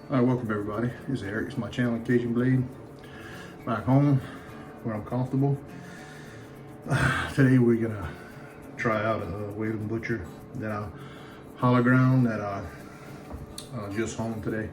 All right, welcome everybody. This is Eric. It's my channel, Cajun Blade. Back home where I'm comfortable. Today we're gonna try out a Whalen Butcher that I hologram that I just honed today.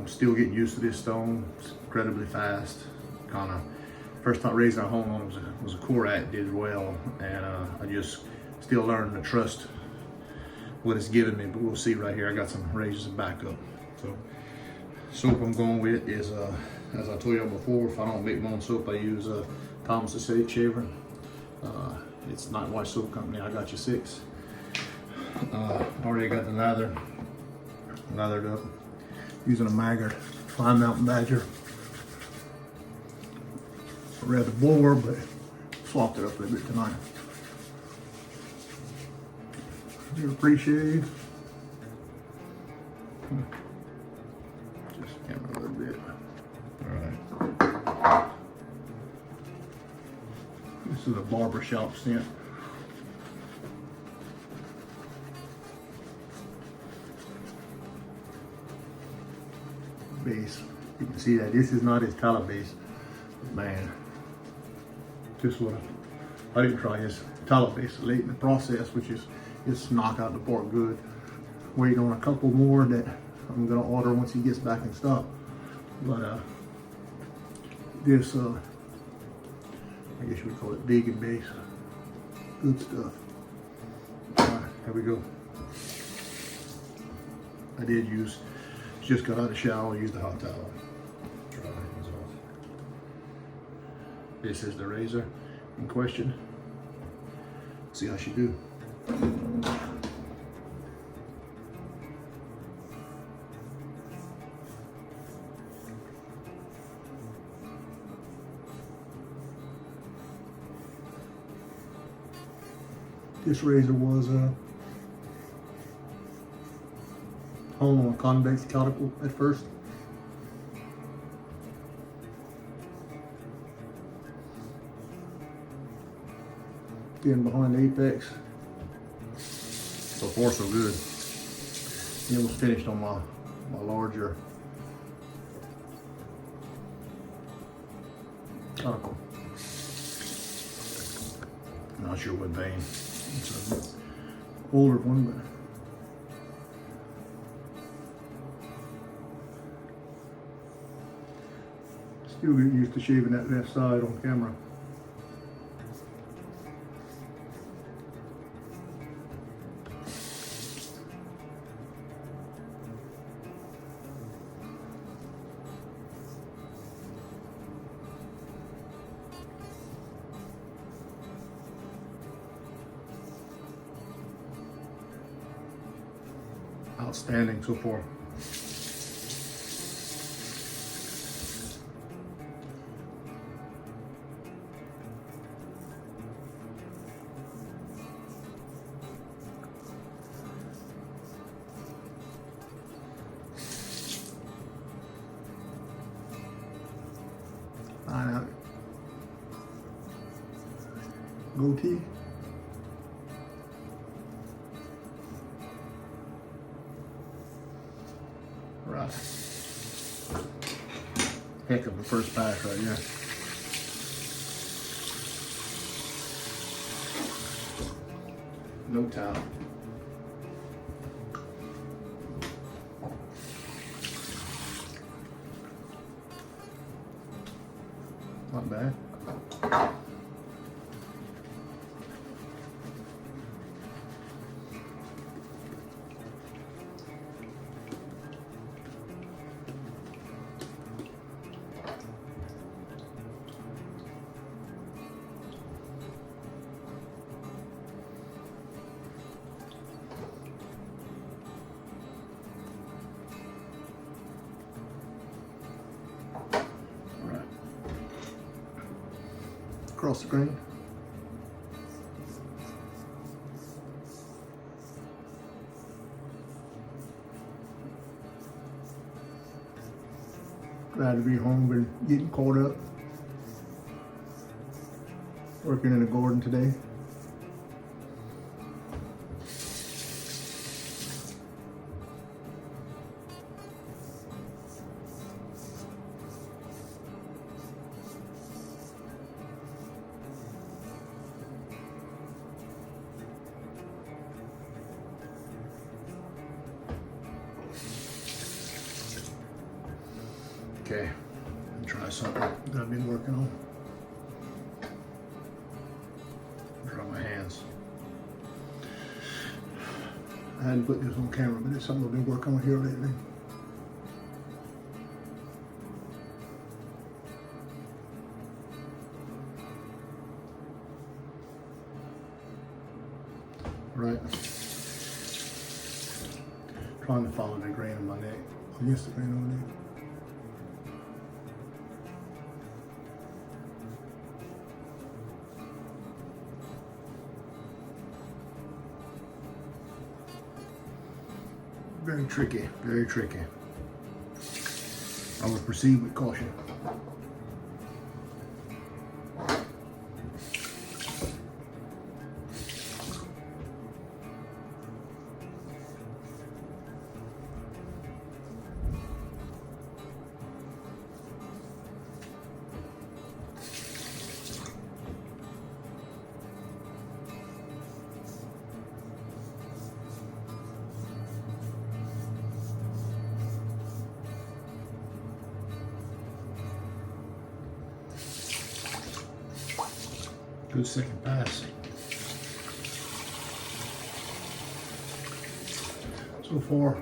Still getting used to this stone. It's incredibly fast. Kind of first time raising I honed on was a Korat, did well, and I just still learning to trust what it's giving me. But we'll see right here. I got some razors and backup. So soap I'm going with is, as I told you before, if I don't make my own soap, I use Thomas the Shaver. It's not White Soap Company. I got you 6. Already got the lathered up, using a Maggard Fine Mountain Badger. Rather bore, but swapped it up a little bit tonight. Do a pre-shave. Just hammer a little bit. All right. This is a barbershop scent. Base. You can see that this is not his tallow base. Man, just what I didn't try his tallow base late in the process, which is just knock out the pork good. Waiting on a couple more that I'm gonna order once he gets back in stock. But this I guess you would call it vegan base. Good stuff. Alright, here we go. I did just got out of the shower, used the hot towel. Dry hands off. This is the razor in question. See how she do. This razor was honed on a convex cuticle at first. Getting behind the apex. So far so good. It was finished on my larger cuticle. Not sure what vein. It's an older one, but still get used to shaving that left side on camera. Outstanding so far. Fine out. Goatee. Right. Heck of a first pass right here. No towel. Not bad. Across the grain. Glad to be home, been getting caught up. Working in the garden today. Okay, let me try something that I've been working on. Dry my hands. I hadn't put this on camera, but it's something I've been working on here lately. Right. Trying to follow the grain of my neck, against the grain of my neck. Very tricky, very tricky. I would proceed with caution. Good second pass. So far,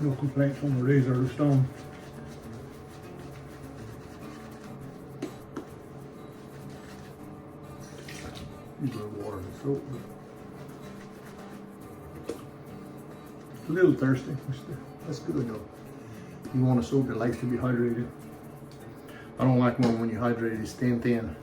no complaints from the razor or the stone. Use a little water and soap. A little thirsty. That's good though. You want a soap that likes to be hydrated. I don't like one when you hydrate it, it's thin.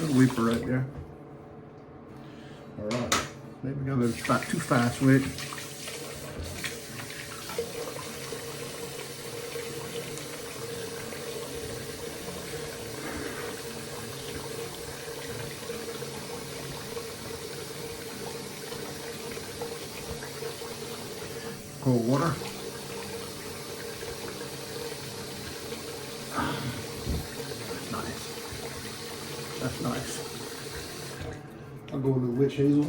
Little weeper right there. All right, maybe we got a little too fast with it. Cold water. That's nice. I'll go with a witch hazel.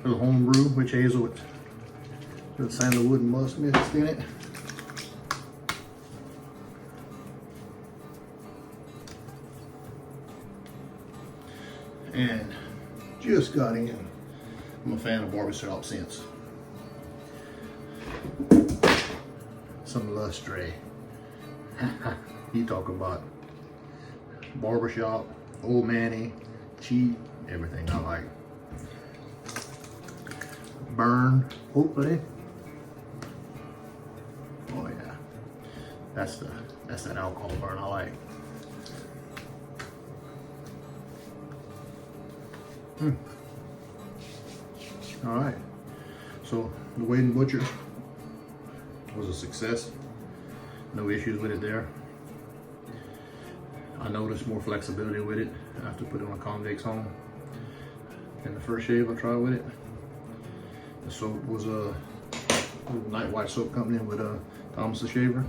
A little homebrew witch hazel with little sandalwood and musk mixed in it. And just got in. I'm a fan of barbershop scents. Some Lustre. You talk about barbershop, old manny, cheap, everything I like. Burn, hopefully. Oh yeah, that's that alcohol burn I like. All right, so the Wade and Butcher was a success. No issues with it there. I noticed more flexibility with it after putting it on a convex home than the first shave I tried with it. The soap was a Night White Soap Company with Thomas the Shaver.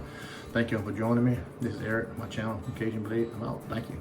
Thank you all for joining me. This is Eric, my channel, Cajun Blade. I'm out. Thank you.